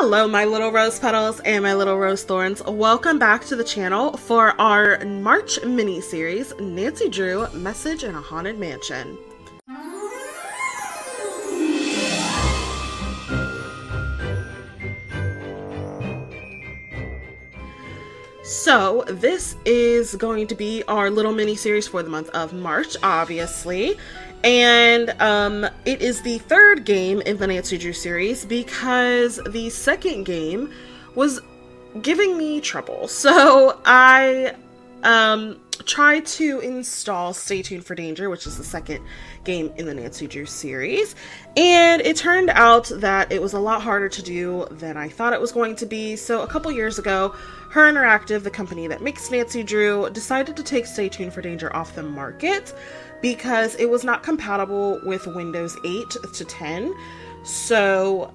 Hello my little rose petals and my little rose thorns. Welcome back to the channel for our March mini-series, Nancy Drew, Message in a Haunted Mansion. So this is going to be our little mini-series for the month of March, obviously. And it is the third game in the Nancy Drew series because the second game was giving me trouble. So I tried to install Stay Tuned for Danger, which is the second game in the Nancy Drew series. And it turned out that it was a lot harder to do than I thought it was going to be. So a couple years ago, Her Interactive, the company that makes Nancy Drew, decided to take Stay Tuned for Danger off the market because it was not compatible with Windows 8 to 10. So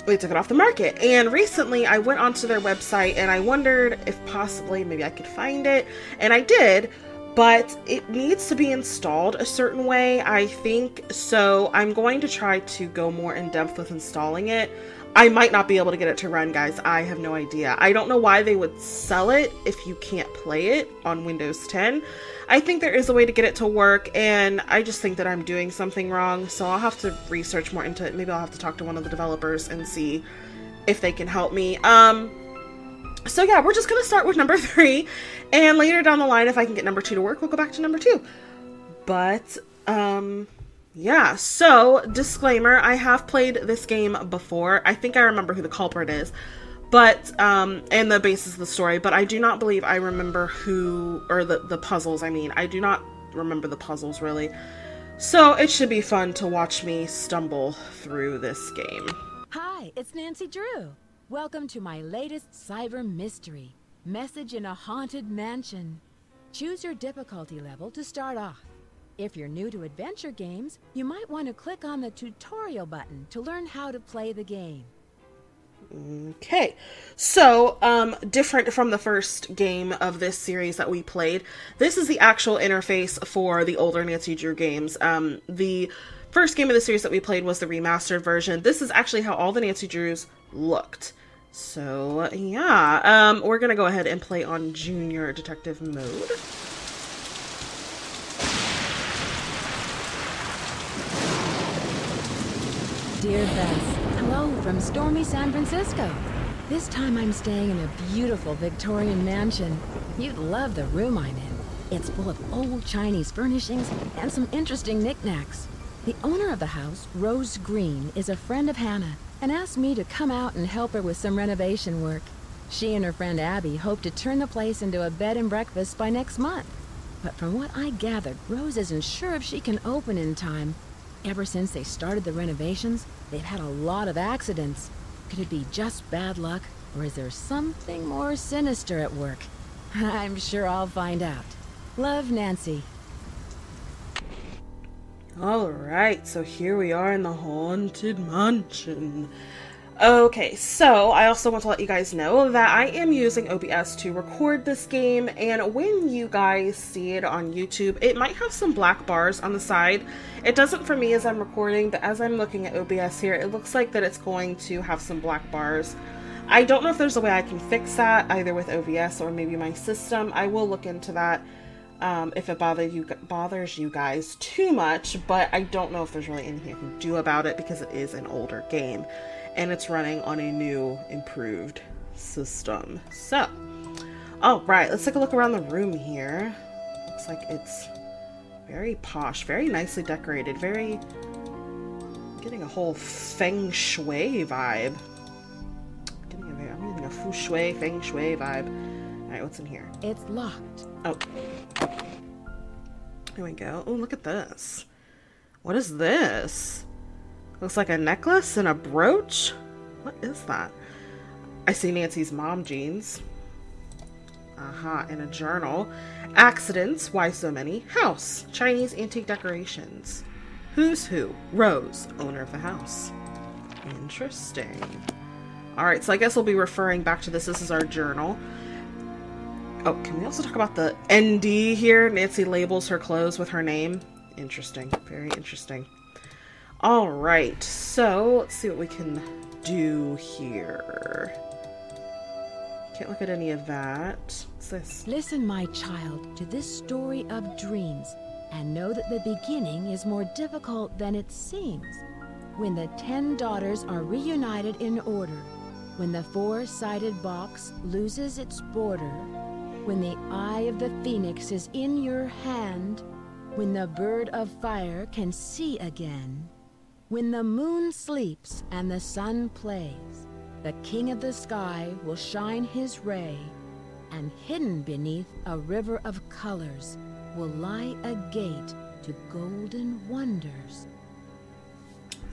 they took it off the market. And recently I went onto their website and I wondered if possibly maybe I could find it. And I did, but it needs to be installed a certain way, I think. So I'm going to try to go more in depth with installing it. I might not be able to get it to run, guys. I have no idea. I don't know why they would sell it if you can't play it on Windows 10. I think there is a way to get it to work, and I just think that I'm doing something wrong, so I'll have to research more into it. Maybe I'll have to talk to one of the developers and see if they can help me. So yeah, we're just gonna start with number 3, and later down the line, if I can get number 2 to work, we'll go back to number 2. But, yeah, so disclaimer, I have played this game before. I think I remember who the culprit is, but, and the basis of the story, but I do not believe I remember who, or the puzzles, I mean. I do not remember the puzzles, really. So it should be fun to watch me stumble through this game. Hi, it's Nancy Drew. Welcome to my latest cyber mystery, Message in a Haunted Mansion. Choose your difficulty level to start off. If you're new to adventure games, you might want to click on the tutorial button to learn how to play the game. Okay, so different from the first game of this series that we played, this is the actual interface for the older Nancy Drew games. The first game of the series that we played was the remastered version. This is actually how all the Nancy Drews looked. So yeah, we're gonna go ahead and play on Junior Detective mode. Dear Bess, hello from stormy San Francisco. This time I'm staying in a beautiful Victorian mansion. You'd love the room I'm in. It's full of old Chinese furnishings and some interesting knickknacks. The owner of the house, Rose Green, is a friend of Hannah and asked me to come out and help her with some renovation work. She and her friend Abby hope to turn the place into a bed and breakfast by next month. But from what I gathered, Rose isn't sure if she can open in time. Ever since they started the renovations, they've had a lot of accidents. Could it be just bad luck, or is there something more sinister at work? I'm sure I'll find out. Love, Nancy. Alright, so here we are in the Haunted Mansion. Okay, so I also want to let you guys know that I am using OBS to record this game, and when you guys see it on YouTube, it might have some black bars on the side. It doesn't for me as I'm recording, but as I'm looking at OBS here, it looks like that it's going to have some black bars. I don't know if there's a way I can fix that, either with OBS or maybe my system. I will look into that if it bothers you guys too much, but I don't know if there's really anything I can do about it because it is an older game. And it's running on a new, improved system. So, alright, let's take a look around the room here. Looks like it's very posh, very nicely decorated, getting a whole feng shui vibe. I'm getting a feng shui vibe. Alright, what's in here? It's locked. Oh. Here we go. Oh, look at this. What is this? Looks like a necklace and a brooch. What is that? I see Nancy's mom jeans. And a journal. Accidents. Why so many? House. Chinese antique decorations. Who's who? Rose, owner of the house. Interesting. Alright, so I guess we'll be referring back to this. This is our journal. Oh, can we also talk about the ND here? Nancy labels her clothes with her name. Interesting. Very interesting. Alright, so let's see what we can do here? Can't look at any of that. What's this? Listen, my child, to this story of dreams, and know that the beginning is more difficult than it seems. When the 10 daughters are reunited in order, when the 4-sided box loses its border, when the eye of the phoenix is in your hand, when the bird of fire can see again, when the moon sleeps and the sun plays, the king of the sky will shine his ray, and hidden beneath a river of colors will lie a gate to golden wonders.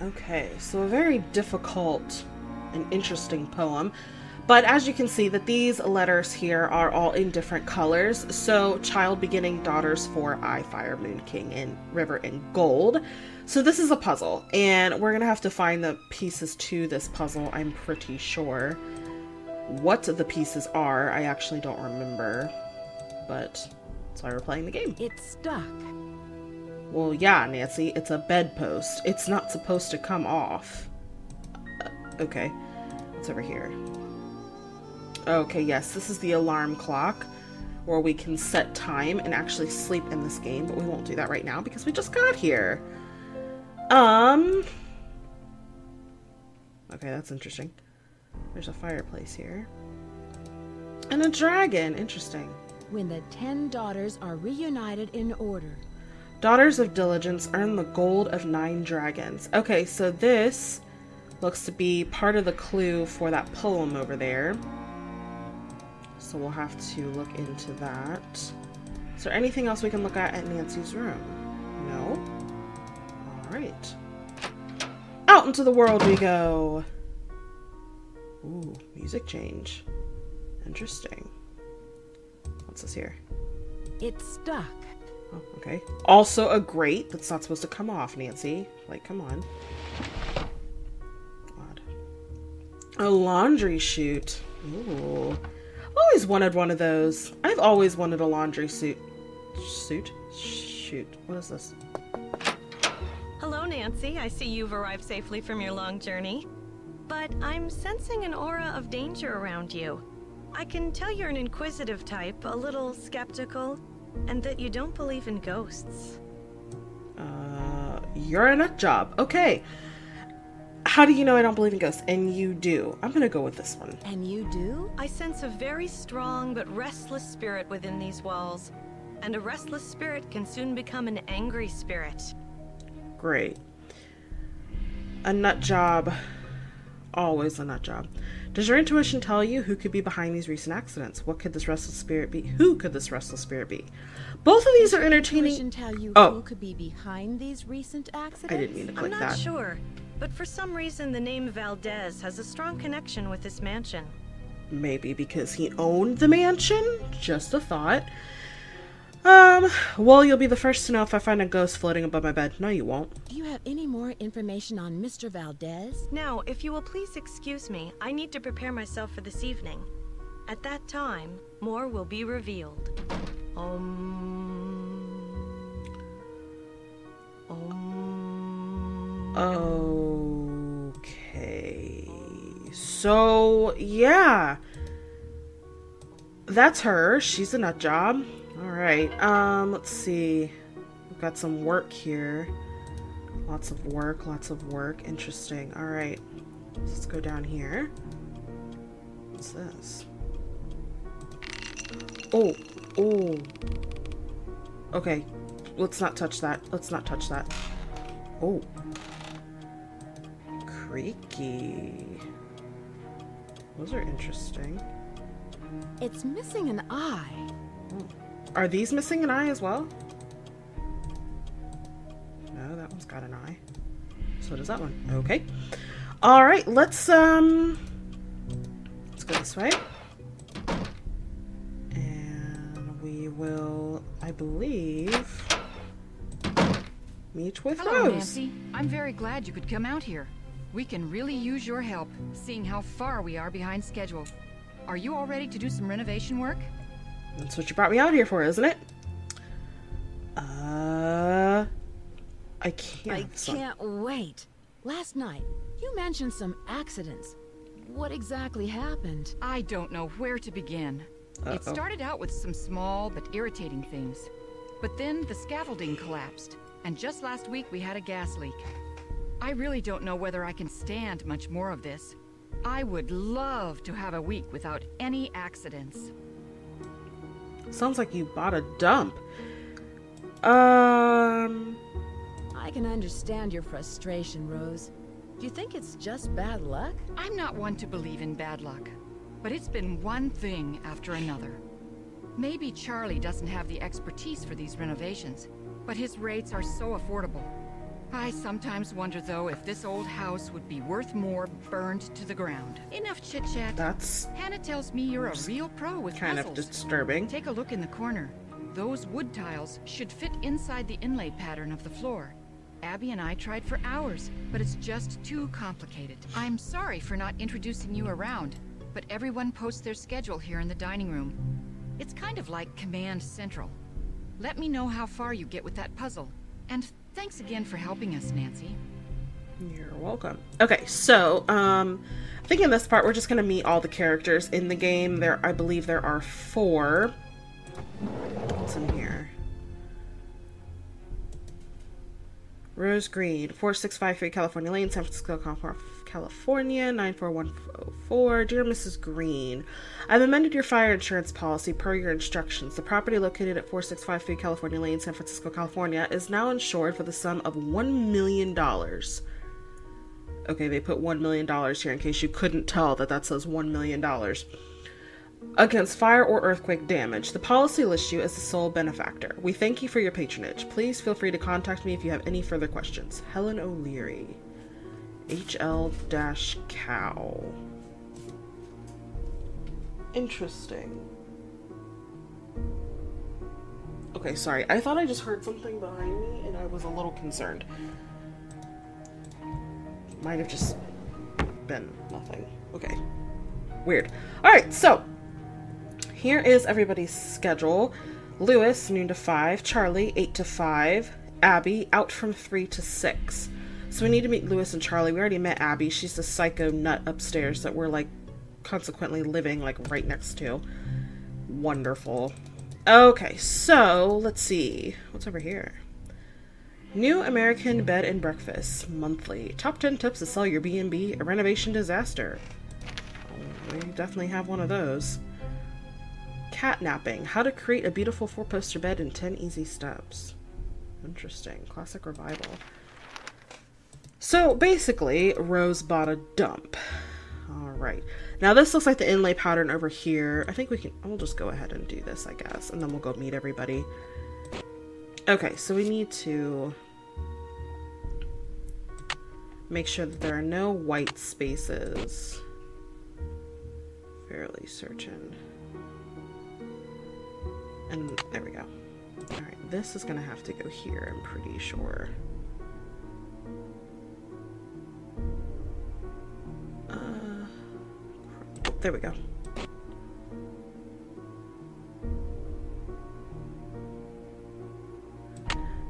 Okay, so a very difficult and interesting poem. But as you can see that these letters here are all in different colors. So child, beginning, daughters, 4, eye, fire, moon, king, and river in gold. So this is a puzzle, and we're gonna have to find the pieces to this puzzle. I'm pretty sure what the pieces are. I actually don't remember, but that's why we're playing the game. It's stuck. Well, yeah, Nancy, it's a bedpost. It's not supposed to come off. Okay, what's over here? Okay, yes, this is the alarm clock where we can set time and actually sleep in this game, but we won't do that right now because we just got here. Okay, that's interesting. There's a fireplace here. And a dragon, interesting. When the 10 daughters are reunited in order. Daughters of Diligence earn the gold of 9 dragons. Okay, so this looks to be part of the clue for that poem over there. So we'll have to look into that. Is there anything else we can look at Nancy's room? No? Alright. Out into the world we go! Ooh, music change. Interesting. What's this here? It's stuck. Oh, okay. Also a grate that's not supposed to come off, Nancy. Like, come on. Odd. A laundry chute. Ooh. Always wanted one of those. I've always wanted a laundry suit. Shoot. What is this? Hello, Nancy. I see you've arrived safely from your long journey. But I'm sensing an aura of danger around you. I can tell you're an inquisitive type, a little skeptical, and that you don't believe in ghosts. You're a nut job. Okay. How do you know I don't believe in ghosts? And you do. I'm gonna go with this one. And you do? I sense a very strong but restless spirit within these walls. And a restless spirit can soon become an angry spirit. Great. A nut job. Always a nut job. Does your intuition tell you who could be behind these recent accidents? What could this restless spirit be? Who could this restless spirit be? Both of these are entertaining. Intuition tell you who could be behind these recent accidents? I didn't mean to click that. I'm not sure, but for some reason the name Valdez has a strong connection with this mansion. Maybe because he owned the mansion? Just a thought. Well, you'll be the first to know if I find a ghost floating above my bed. No, you won't. Do you have any more information on Mr. Valdez? Now, if you will please excuse me, I need to prepare myself for this evening. At that time, more will be revealed. Okay. So, yeah. That's her. She's a nut job. Alright, let's see. We've got some work here. Lots of work. Interesting. Alright. Let's go down here. What's this? Oh. Okay. Let's not touch that. Oh. Creaky. Those are interesting. It's missing an eye. Oh. Are these missing an eye as well? No, that one's got an eye. So does that one. Okay. Alright, let's go this way. And we will, I believe, meet with Hello, Rose. Nancy. I'm very glad you could come out here. We can really use your help, seeing how far we are behind schedule. Are you all ready to do some renovation work? That's what you brought me out here for, isn't it? I can't. I can't wait. Last night, you mentioned some accidents. What exactly happened? I don't know where to begin. It started out with some small but irritating things. But then the scaffolding collapsed, and just last week we had a gas leak. I really don't know whether I can stand much more of this. I would love to have a week without any accidents. Sounds like you bought a dump. I can understand your frustration, Rose. Do you think it's just bad luck? I'm not one to believe in bad luck, but it's been one thing after another. Maybe Charlie doesn't have the expertise for these renovations, but his rates are so affordable. I sometimes wonder, though, if this old house would be worth more burned to the ground. Enough chit-chat. That's Hannah tells me you're a real pro with kind puzzles. of disturbing. Take a look in the corner. Those wood tiles should fit inside the inlay pattern of the floor. Abby and I tried for hours, but it's just too complicated. I'm sorry for not introducing you around, but everyone posts their schedule here in the dining room. It's kind of like Command Central. Let me know how far you get with that puzzle. And thanks again for helping us, Nancy. You're welcome. Okay, so, I think in this part we're just going to meet all the characters in the game. I believe there are 4. What's in here? Rose Green, 4653 California Lane, San Francisco, California, 94104. Dear Mrs. Green, I've amended your fire insurance policy per your instructions. The property located at 4653 California Lane, San Francisco, California is now insured for the sum of $1 million. Okay, they put $1 million here in case you couldn't tell that says $1 million. Against fire or earthquake damage. The policy lists you as the sole benefactor. We thank you for your patronage. Please feel free to contact me if you have any further questions. Helen O'Leary. HL-Cow. Interesting. Okay, sorry. I thought I just heard something behind me and I was a little concerned. Might have just been nothing. Okay. Weird. Alright, so here is everybody's schedule. Lewis, noon to 5. Charlie, 8 to 5. Abby, out from 3 to 6. So we need to meet Lewis and Charlie. We already met Abby. She's the psycho nut upstairs that we're, like, consequently living, like, right next to. Wonderful. Okay, so, let's see. What's over here? New American Bed and Breakfast. Monthly. Top 10 tips to sell your B&B. A renovation disaster. We definitely have one of those. Catnapping. How to create a beautiful 4-poster bed in 10 easy steps. Interesting. Classic revival. So basically, Rose bought a dump. Alright. Now this looks like the inlay pattern over here. I think we'll just go ahead and do this, I guess. And then we'll go meet everybody. Okay, so we need to make sure that there are no white spaces. Fairly certain. And there we go. Alright, this is gonna have to go here, I'm pretty sure. There we go.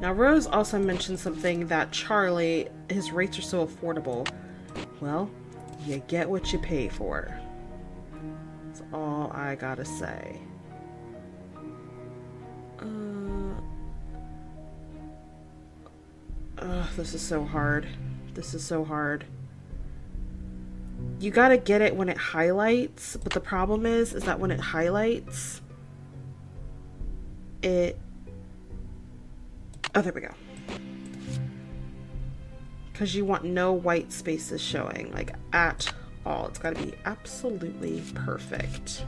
Now, Rose also mentioned something that Charlie, his rates are so affordable. Well, you get what you pay for. That's all I gotta say. This is so hard. This is so hard. You gotta get it when it highlights, but the problem is that when it highlights, oh, there we go. Because you want no white spaces showing, like, at all. It's gotta be absolutely perfect.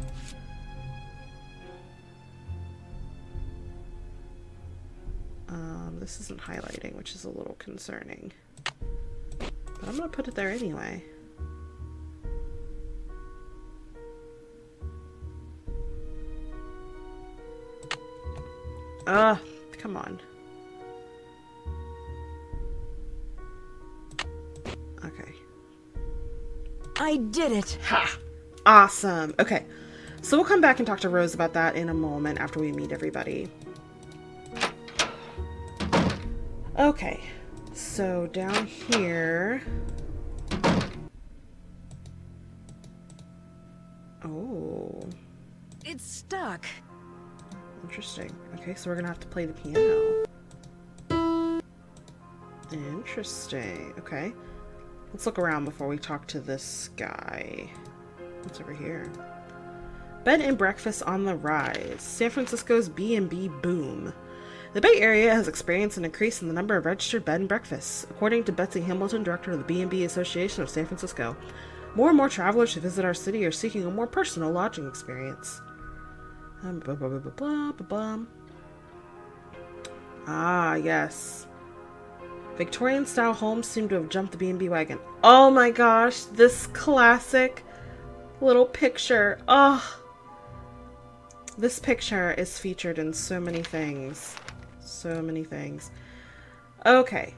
This isn't highlighting, which is a little concerning. But I'm gonna put it there anyway. Come on. Okay. I did it! Ha! Awesome. Okay. So we'll come back and talk to Rose about that in a moment after we meet everybody. Okay. So down here. Oh. It's stuck. Interesting. Okay, so we're gonna have to play the piano. Interesting. Okay. Let's look around before we talk to this guy. What's over here? Bed and breakfast on the rise. San Francisco's B&B boom. The Bay Area has experienced an increase in the number of registered bed and breakfasts, according to Betsy Hamilton, director of the B&B Association of San Francisco. More and more travelers who visit our city are seeking a more personal lodging experience. Ah, yes. Victorian-style homes seem to have jumped the B&B wagon. Oh my gosh, this classic little picture. Oh, this picture is featured in so many things. So many things. Okay.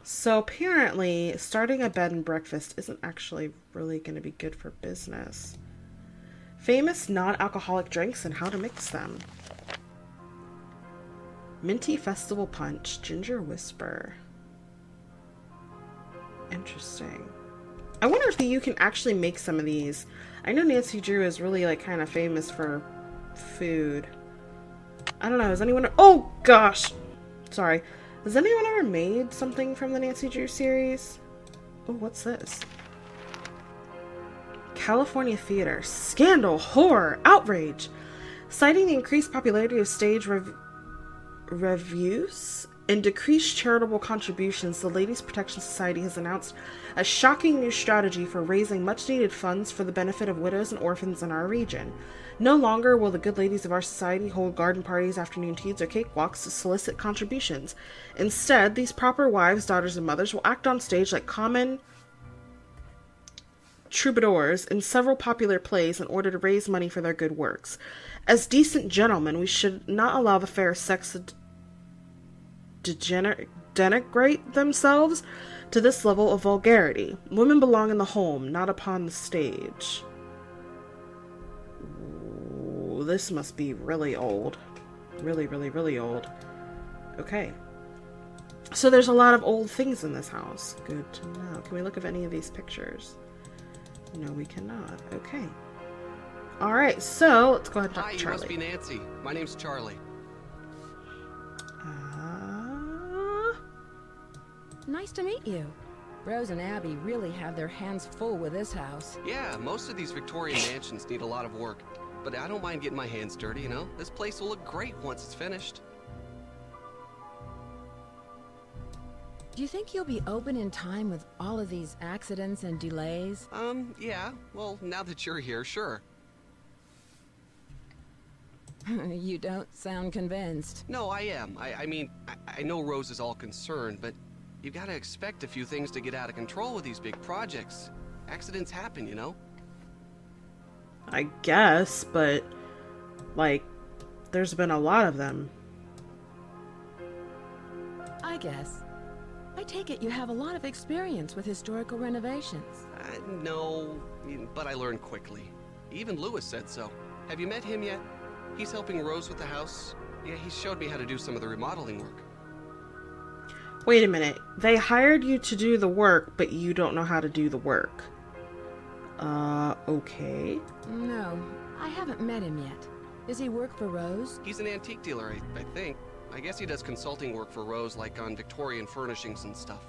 So apparently, starting a bed and breakfast isn't actually really going to be good for business. Famous non-alcoholic drinks and how to mix them. Minty Festival Punch, Ginger Whisper. Interesting. I wonder if you can actually make some of these. I know Nancy Drew is really like kind of famous for food. I don't know, has anyone... Oh gosh! Sorry. Has anyone ever made something from the Nancy Drew series? Oh, what's this? California theater. Scandal, horror, outrage. Citing the increased popularity of stage reviews and decreased charitable contributions, the Ladies Protection Society has announced a shocking new strategy for raising much-needed funds for the benefit of widows and orphans in our region. No longer will the good ladies of our society hold garden parties, afternoon teas, or cakewalks to solicit contributions. Instead, these proper wives, daughters, and mothers will act on stage like common troubadours in several popular plays in order to raise money for their good works. As decent gentlemen, we should not allow the fair sex to denigrate themselves to this level of vulgarity. Women belong in the home, not upon the stage. Ooh, this must be really old. Really, really, really old. Okay. So there's a lot of old things in this house. Good to know. Can we look at any of these pictures? No, we cannot. Okay. Alright, so let's go ahead and talk to Charlie. Hi, you must be Nancy. My name's Charlie. Nice to meet you. Rose and Abby really have their hands full with this house. Yeah, most of these Victorian mansions need a lot of work. But I don't mind getting my hands dirty, you know? This place will look great once it's finished. Do you think you'll be open in time with all of these accidents and delays? Yeah. Well, now that you're here, sure. You don't sound convinced. No, I am. I mean, I know Rose is all concerned, but you gotta expect a few things to get out of control with these big projects. Accidents happen, you know? I guess, but, like, there's been a lot of them. I guess. I take it you have a lot of experience with historical renovations. No, but I learned quickly. Even Lewis said so. Have you met him yet? He's helping Rose with the house. Yeah, he showed me how to do some of the remodeling work. Wait a minute. They hired you to do the work, but you don't know how to do the work. Okay. No, I haven't met him yet. Does he work for Rose? He's an antique dealer, I think. I guess he does consulting work for Rose, like on Victorian furnishings and stuff.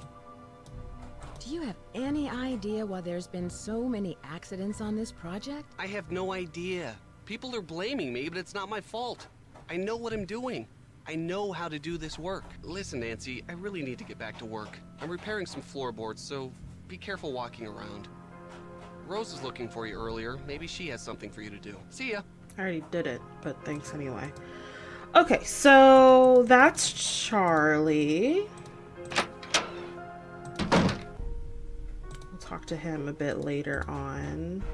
Do you have any idea why there's been so many accidents on this project? I have no idea. People are blaming me, but it's not my fault. I know what I'm doing. I know how to do this work. Listen, Nancy, I really need to get back to work. I'm repairing some floorboards, so be careful walking around. Rose was looking for you earlier. Maybe she has something for you to do. See ya. I already did it, but thanks anyway. Okay, so that's Charlie. We'll talk to him a bit later on.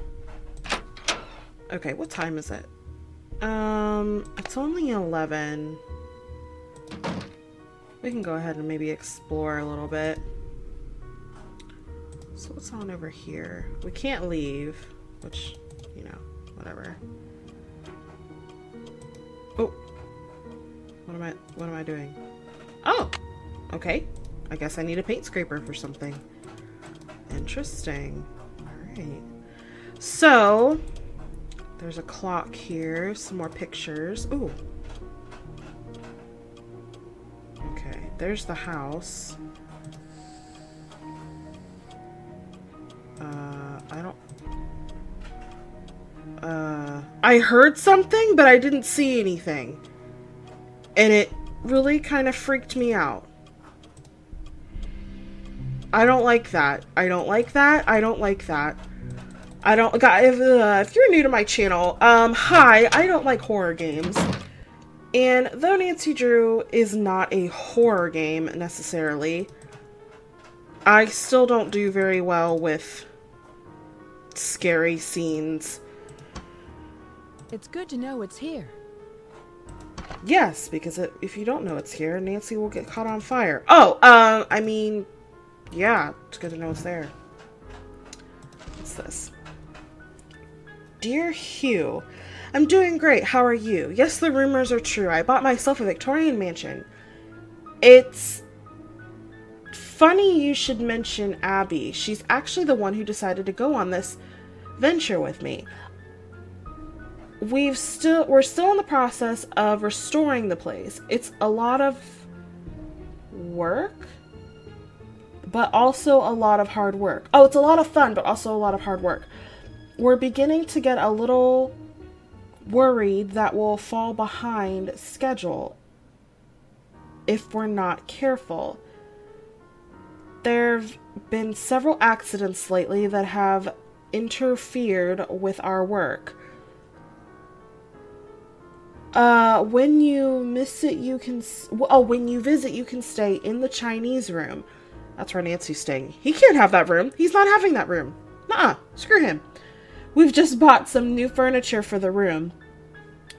Okay, what time is it? It's only 11. We can go ahead and maybe explore a little bit. So what's on over here? We can't leave, which, you know, whatever. Oh, what am I doing? Oh, okay. I guess I need a paint scraper for something. Interesting. Alright. So, there's a clock here. Some more pictures. Ooh. Okay, there's the house. I heard something, but I didn't see anything. And it really kind of freaked me out. I don't like that. I don't like that. I don't like that. I don't... if you're new to my channel, hi, I don't like horror games. And though Nancy Drew is not a horror game, necessarily, I still don't do very well with scary scenes. It's good to know it's here. Yes, because if you don't know it's here, Nancy will get caught on fire. Oh, I mean, yeah, it's good to know it's there. What's this? Dear Hugh, I'm doing great. How are you? Yes, the rumors are true. I bought myself a Victorian mansion. It's funny you should mention Abby. She's actually the one who decided to go on this venture with me. We're still in the process of restoring the place. It's a lot of work, but also a lot of hard work. Oh, it's a lot of fun, but also a lot of hard work. We're beginning to get a little worried that we'll fall behind schedule if we're not careful. There've been several accidents lately that have interfered with our work. When you visit, you can stay in the Chinese room. That's where Nancy's staying. He can't have that room. He's not having that room. Nuh-uh. Screw him. We've just bought some new furniture for the room.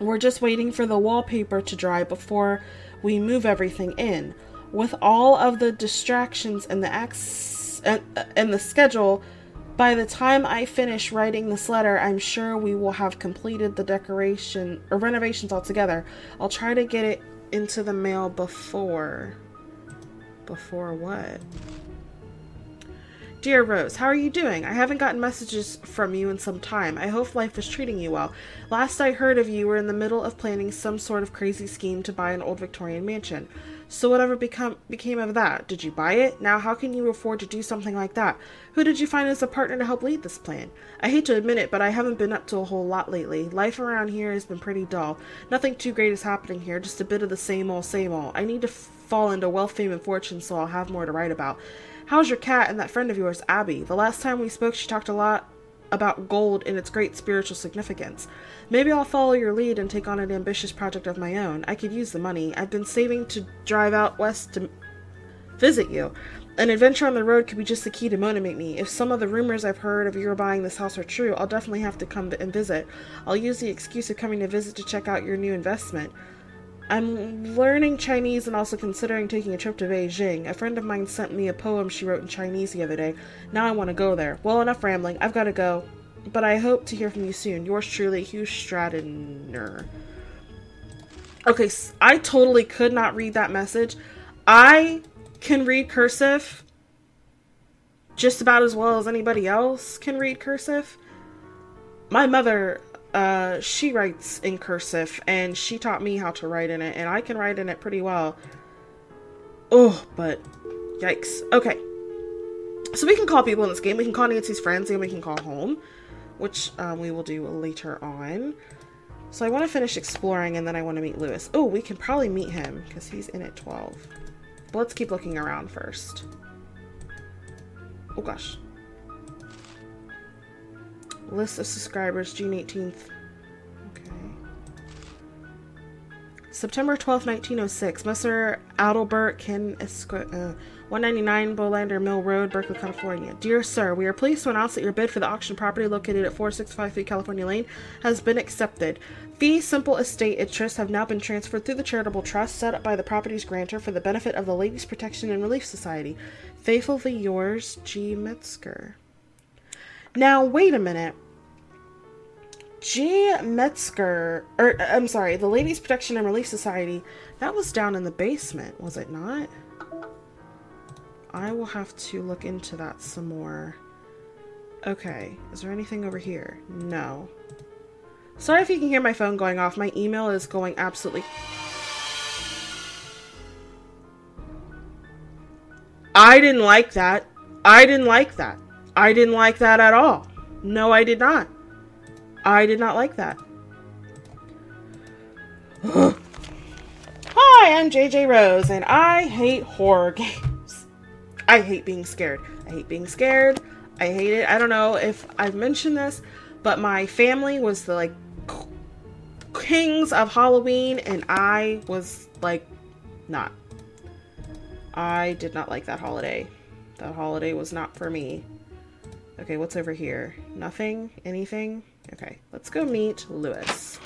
We're just waiting for the wallpaper to dry before we move everything in. With all of the distractions and the schedule, by the time I finish writing this letter, I'm sure we will have completed the renovations altogether. I'll try to get it into the mail before what? Dear Rose, how are you doing? I haven't gotten messages from you in some time. I hope life is treating you well. Last I heard of you were in the middle of planning some sort of crazy scheme to buy an old Victorian mansion. So whatever became of that? Did you buy it? Now how can you afford to do something like that? Who did you find as a partner to help lead this plan? I hate to admit it, but I haven't been up to a whole lot lately. Life around here has been pretty dull. Nothing too great is happening here, just a bit of the same old, same old. I need to fall into wealth, fame, and fortune so I'll have more to write about. How's your cat and that friend of yours, Abby? The last time we spoke, she talked a lot about gold and its great spiritual significance. Maybe I'll follow your lead and take on an ambitious project of my own. I could use the money. I've been saving to drive out west to visit you. An adventure on the road could be just the key to motivate me. If some of the rumors I've heard of you buying this house are true, I'll definitely have to come and visit. I'll use the excuse of coming to visit to check out your new investment. I'm learning Chinese and also considering taking a trip to Beijing. A friend of mine sent me a poem she wrote in Chinese the other day. Now I want to go there. Well, enough rambling. I've got to go. But I hope to hear from you soon. Yours truly, Hugh Stradner. Okay, I totally could not read that message. I can read cursive just about as well as anybody else can read cursive. My mother... she writes in cursive, and she taught me how to write in it, and I can write in it pretty well. Oh, but yikes. Okay. So we can call people in this game. We can call Nancy's friends, and we can call home, which we will do later on. So I want to finish exploring, and then I want to meet Lewis. Oh, we can probably meet him, because he's in at 12. But let's keep looking around first. Oh, gosh. List of subscribers, June 18th. Okay. September 12th, 1906. Mr. Adalbert Ken 199 Bolander Mill Road, Berkeley, California. Dear Sir, we are pleased to announce that your bid for the auction property located at 4653 California Lane has been accepted. Fee simple estate interests have now been transferred through the charitable trust set up by the property's grantor for the benefit of the Ladies Protection and Relief Society. Faithfully yours, G. Metzger. Now, wait a minute. G. Metzger, I'm sorry, the Ladies Protection and Relief Society, that was down in the basement, was it not? I will have to look into that some more. Okay, is there anything over here? No. Sorry if you can hear my phone going off. My email is going absolutely... I didn't like that. I didn't like that. I didn't like that at all. No, I did not. I did not like that. Hi, I'm JJRose, and I hate horror games. I hate being scared. I hate being scared. I hate it. I don't know if I've mentioned this, but my family was the, like, kings of Halloween, and I was, like, not. I did not like that holiday. That holiday was not for me. Okay, what's over here? Nothing? Anything? Okay, let's go meet Lewis.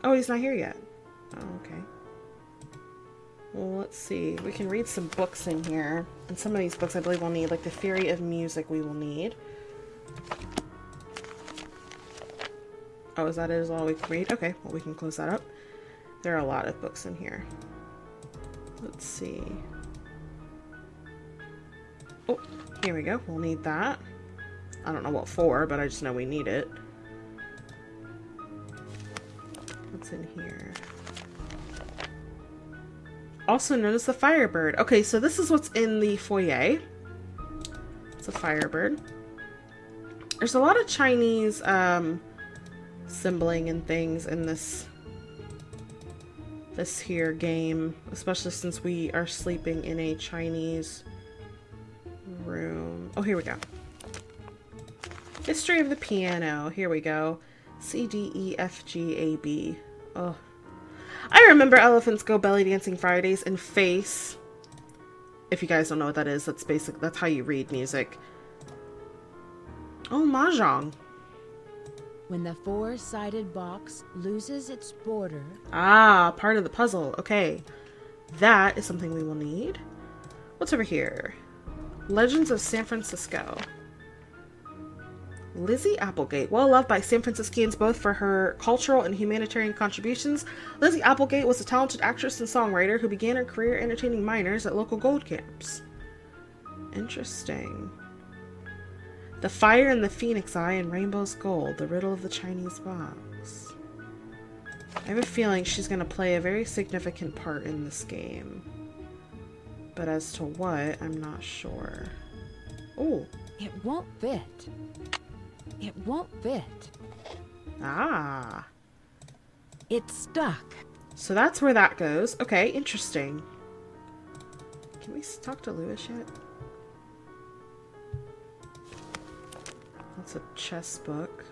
Oh, he's not here yet. Oh, okay. Well, let's see. We can read some books in here. And some of these books I believe we'll need, like the Theory of Music we will need. Oh, is that it? Is all we can read? Okay, well we can close that up. There are a lot of books in here. Let's see. Oh, here we go. We'll need that. I don't know what for, but I just know we need it. What's in here? Also known as the Firebird. Okay, so this is what's in the foyer. It's a Firebird. There's a lot of Chinese symboling and things in this here game, especially since we are sleeping in a Chinese room. Oh, here we go. History of the piano. Here we go. C, D, E, F, G, A, B. Oh. I remember Elephants Go Belly Dancing Fridays and Face. If you guys don't know what that is, that's how you read music. Oh, Mahjong. When the four-sided box loses its border... Ah, part of the puzzle. Okay. That is something we will need. What's over here? Legends of San Francisco. Lizzie Applegate. Well loved by San Franciscans both for her cultural and humanitarian contributions, Lizzie Applegate was a talented actress and songwriter who began her career entertaining miners at local gold camps. Interesting. The Fire in the Phoenix Eye and Rainbow's Gold, the riddle of the Chinese box. I have a feeling she's going to play a very significant part in this game. But as to what, I'm not sure. Oh. It won't fit. It won't fit. Ah. It's stuck. So that's where that goes. Okay, interesting. Can we talk to Lewis yet? That's a chess book.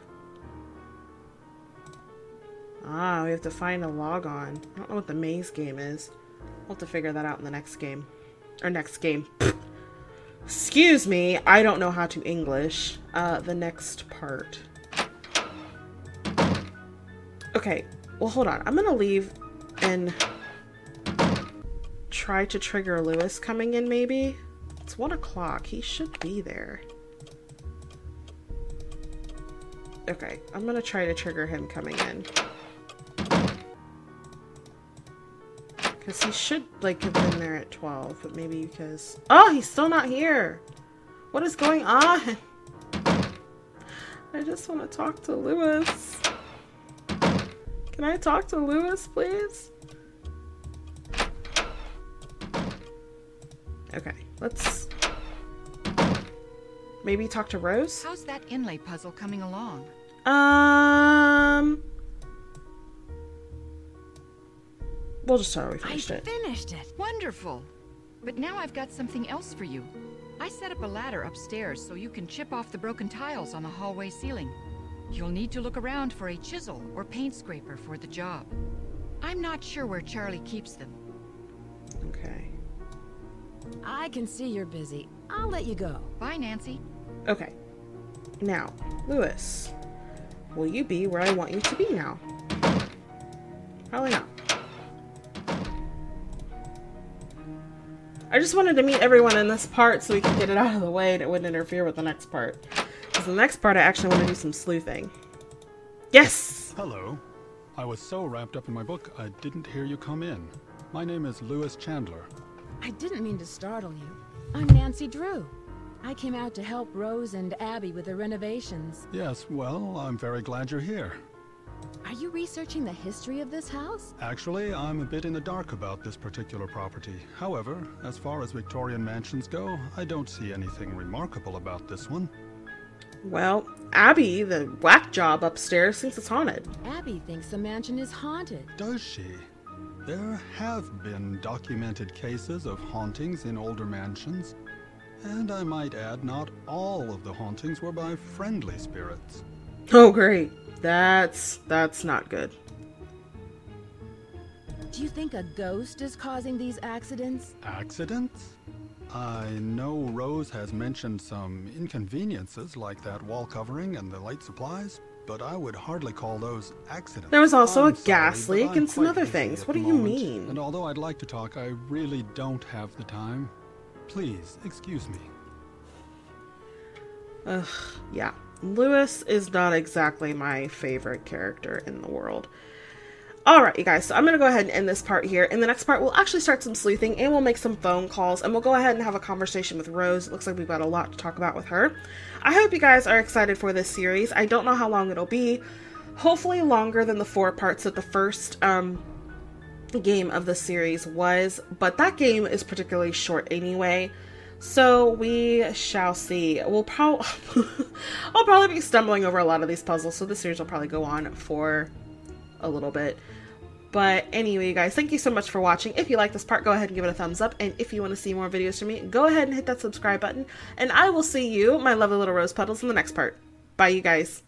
Ah, we have to find a log on. I don't know what the maze game is. We'll have to figure that out in the next game. Or next game. Excuse me, I don't know how to English. The next part. Okay, well hold on. I'm gonna leave and try to trigger Lewis coming in maybe. It's 1 o'clock. He should be there. Okay, I'm gonna try to trigger him coming in. Because he should, like, have been there at 12, but maybe because... Oh, he's still not here! What is going on? I just want to talk to Lewis. Can I talk to Lewis, please? Okay, let's... maybe talk to Rose? How's that inlay puzzle coming along? We'll just tell her we finished it. I finished it! Wonderful! But now I've got something else for you. I set up a ladder upstairs so you can chip off the broken tiles on the hallway ceiling. You'll need to look around for a chisel or paint scraper for the job. I'm not sure where Charlie keeps them. Okay. I can see you're busy. I'll let you go. Bye, Nancy. Okay. Now, Lewis, will you be where I want you to be now? Probably not. I just wanted to meet everyone in this part so we could get it out of the way and it wouldn't interfere with the next part. Because the next part I actually want to do some sleuthing. Yes! Hello. I was so wrapped up in my book I didn't hear you come in. My name is Lewis Chandler. I didn't mean to startle you. I'm Nancy Drew. I came out to help Rose and Abby with the renovations. Yes, well, I'm very glad you're here. Are you researching the history of this house? Actually, I'm a bit in the dark about this particular property. However, as far as Victorian mansions go, I don't see anything remarkable about this one. Well, Abby, the whack job upstairs, thinks it's haunted. Abby thinks the mansion is haunted. Does she? There have been documented cases of hauntings in older mansions. And I might add, not all of the hauntings were by friendly spirits. Oh, great. That's not good. Do you think a ghost is causing these accidents? Accidents? I know Rose has mentioned some inconveniences like that wall covering and the light supplies, but I would hardly call those accidents. There was also I'm a gas sorry, but leak I'm and some quite other busy things. at What the do you moment, mean? And although I'd like to talk, I really don't have the time. Please, excuse me. Ugh, yeah. Lewis is not exactly my favorite character in the world. Alright, you guys, so I'm going to go ahead and end this part here. In the next part, we'll actually start some sleuthing, and we'll make some phone calls, and we'll go ahead and have a conversation with Rose. It looks like we've got a lot to talk about with her. I hope you guys are excited for this series. I don't know how long it'll be. Hopefully longer than the 4 parts that the first game of the series was, but that game is particularly short anyway. So we shall see. I'll probably be stumbling over a lot of these puzzles, so this series will probably go on for a little bit. But anyway, you guys, thank you so much for watching. If you like this part, go ahead and give it a thumbs up. And if you want to see more videos from me, go ahead and hit that subscribe button. And I will see you, my lovely little rose petals, in the next part. Bye, you guys.